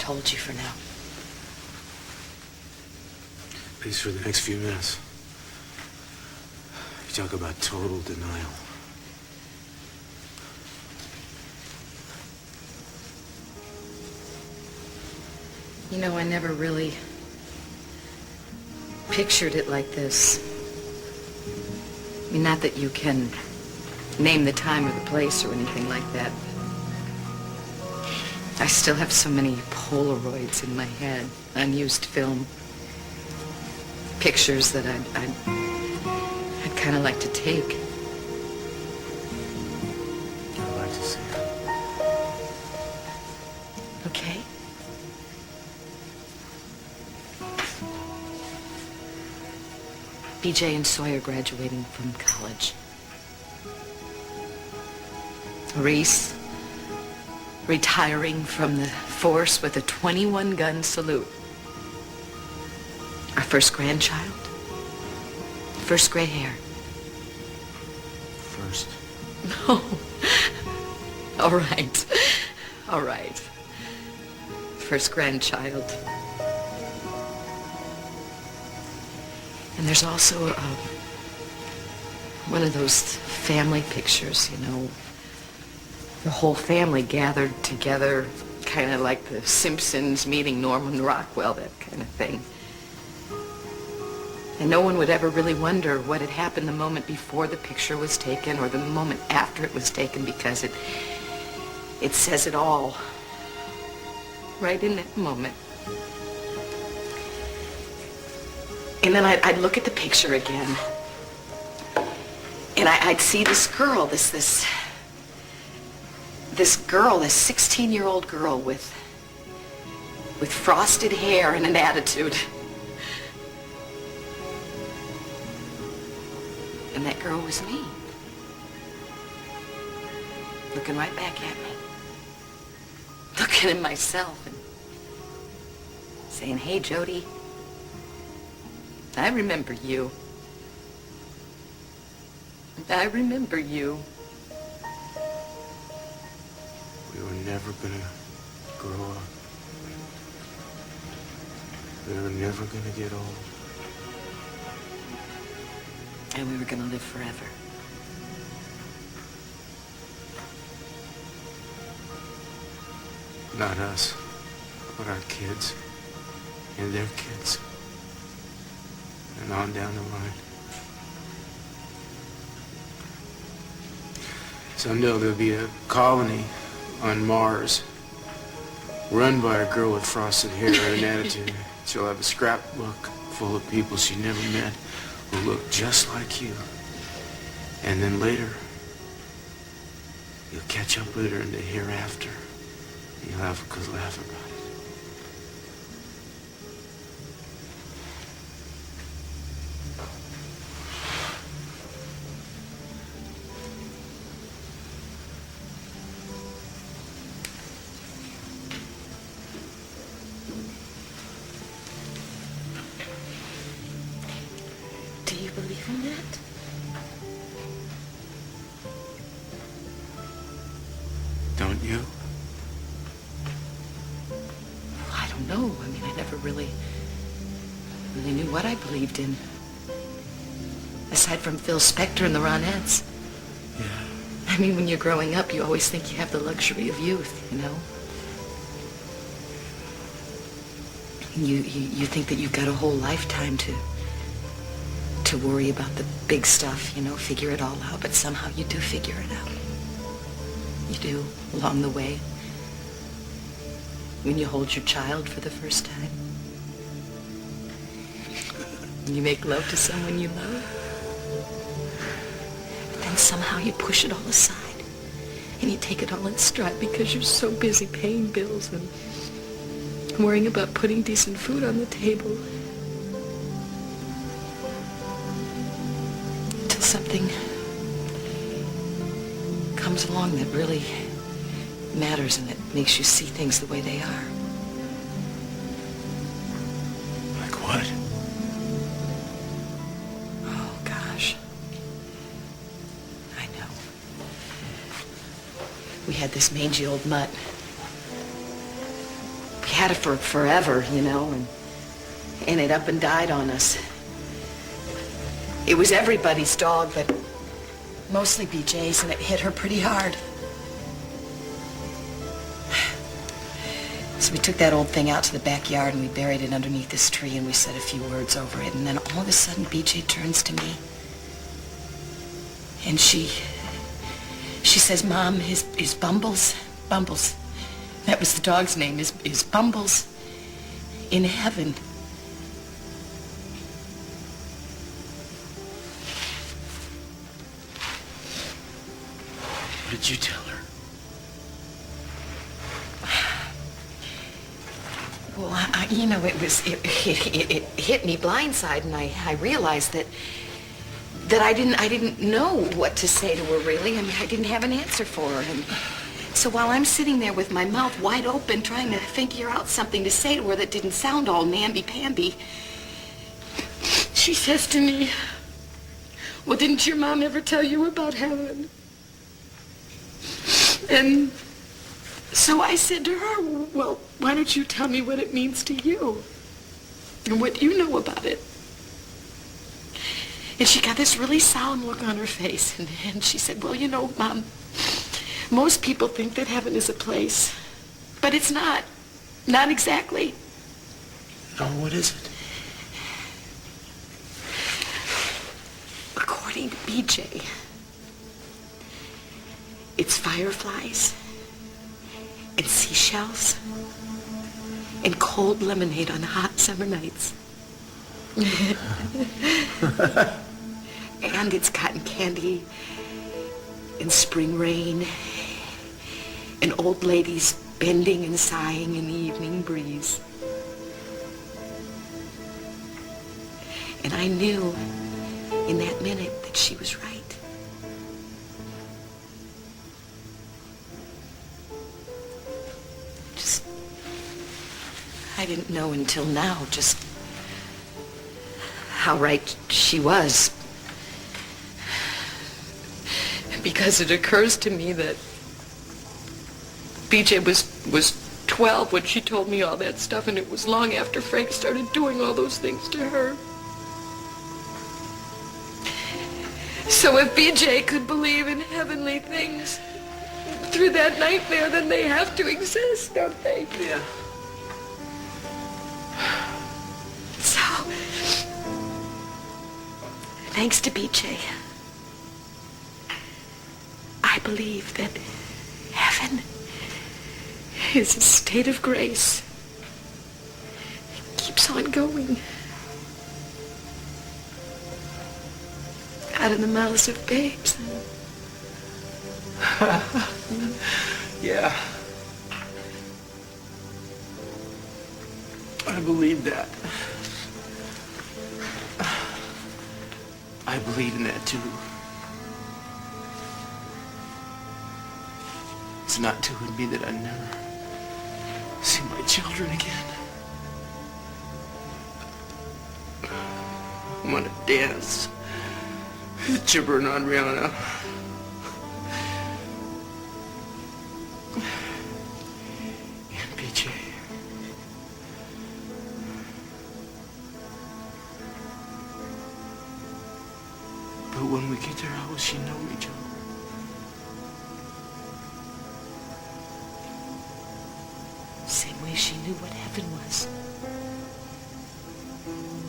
told you for now. At least for the next few minutes. You talk about total denial. You know, I never really pictured it like this. I mean, not that you can name the time or the place or anything like that. I still have so many Polaroids in my head, unused film, pictures that I'd kind of like to take. I'd like to see it. Okay. BJ and Sawyer graduating from college. Reese retiring from the force with a 21-gun salute. Our first grandchild. First gray hair. First. No. All right. All right. First grandchild. And there's also one of those family pictures, you know, the whole family gathered together, kind of like the Simpsons meeting Norman Rockwell, that kind of thing. And no one would ever really wonder what had happened the moment before the picture was taken or the moment after it was taken, because it says it all right in that moment. And then I'd look at the picture again, and I'd see this girl, this girl, this 16-year-old girl with frosted hair and an attitude. And that girl was me, looking right back at me, looking at myself and saying, "Hey, Jody, I remember you. I remember you." We were never gonna grow up. We were never gonna get old. And we were gonna live forever. Not us, but our kids and their kids. And on down the line. Someday there'll be a colony on Mars, run by a girl with frosted hair and an attitude. She'll have a scrapbook full of people she never met who look just like you. And then later, you'll catch up with her in the hereafter. And you'll have a good laugh about it. Do you believe in that? Don't you? I don't know. I mean, I never really knew what I believed in. Aside from Phil Spector and the Ronettes. Yeah. I mean, when you're growing up, you always think you have the luxury of youth, you know? You think that you've got a whole lifetime to worry about the big stuff, you know, figure it all out, but somehow you do figure it out. You do, along the way. When you hold your child for the first time. When you make love to someone you love. But then somehow you push it all aside. And you take it all in stride because you're so busy paying bills and worrying about putting decent food on the table. Till something comes along that really matters and that makes you see things the way they are. Like what? Oh, gosh. I know. We had this mangy old mutt. We had it for forever, you know, and it up and died on us. It was everybody's dog, but mostly BJ's, and it hit her pretty hard. So we took that old thing out to the backyard and we buried it underneath this tree and we said a few words over it, and then all of a sudden BJ turns to me and she says, "Mom, is Bumbles, that was the dog's name, is Bumbles in heaven?" What did you tell her? Well, you know, it hit me blindside, and I realized that I didn't know what to say to her, really. I mean, I didn't have an answer for her. And so while I'm sitting there with my mouth wide open trying to figure out something to say to her that didn't sound all namby-pamby, she says to me, "Well, didn't your mom ever tell you about heaven?" And so I said to her, "Well, why don't you tell me what it means to you and what you know about it?" And she got this really solemn look on her face, and she said, "Well, you know, Mom, most people think that heaven is a place, but it's not. Not exactly." No, what is it? According to BJ, it's fireflies and seashells and cold lemonade on hot summer nights. And it's cotton candy and spring rain and old ladies bending and sighing in the evening breeze. And I knew in that minute that she was right. Just, I didn't know until now just how right she was. Because it occurs to me that BJ was 12 when she told me all that stuff, and it was long after Frank started doing all those things to her. So if BJ could believe in heavenly things through that nightmare, then they have to exist, don't they? Yeah. So, thanks to BJ, I believe that heaven is a state of grace. It keeps on going. Out of the mouths of babes. Yeah. I believe that. I believe in that too. It's not to me that I never see my children again. I'm gonna dance, gibbering on Rihanna. And BJ. But when we get there, how will she know each other? Same way she knew what heaven was.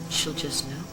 She'll just know.